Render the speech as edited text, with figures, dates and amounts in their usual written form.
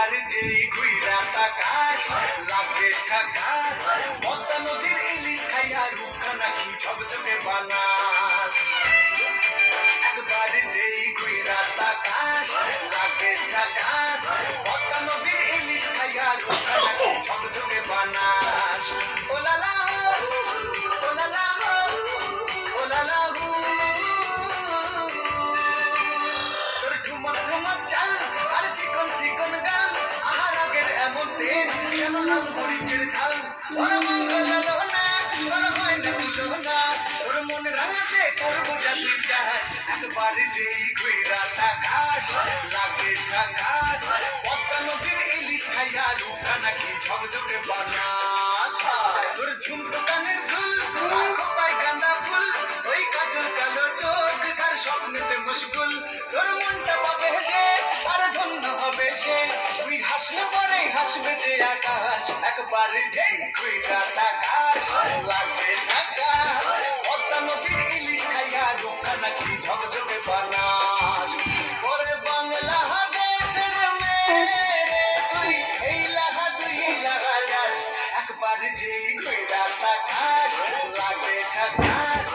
একবার যেই ঘুইরা তাকাস লাগে ঝাকাস পদ্মা নদীর ইলিশ খাইয়া রূপখানা কি ঝকঝকে বানাস একবার যেই ঘুইরা তাকাস লাগে ঝাকাস পদ্মা নদীর ইলিশ খাইয়া রূপখানা কি ঝকঝকে বানাস ওলালা ওলালা ওলালা তোর ঠুমক ঠুমক চাল আর চিকন চিকন গাল আহার আগের এমন তেজ কেন লাল মরিচের ঝাল ওর মঙ্গল না তোর হয় না তুলনা তোর মন রাঙাতে করবো যা তুই চাস একবার যেই ঘুইরা তাকাস লাগে ঝাকাস পদ্মা নদীর ইলিশ খাইয়া রূপখানা কি ঝকঝকে বানাস তোর ঝুমকো কানের দুল আর খোপায় গাঁদা ফুল ওই কাজল কালো চোখ তার স্বপ্নেতে মুশকুল তোর মনটা পাবে যে আর ধন্য হবে সে তুই হাসলে পরে হাসবে যে আকাশ একবার যেই ঘুইরা তাকাস লাগে ঝাকাস পদ্মা নদীর ইলিশ খাইয়া রূপখানা কি ঝকঝকে বানাস ওরে বাংলাদেশের মেয়ে তুই এই লাহা দুই লাহা যাস একবার যেই ঘুইরা তাকাস লাগে ঝাকাস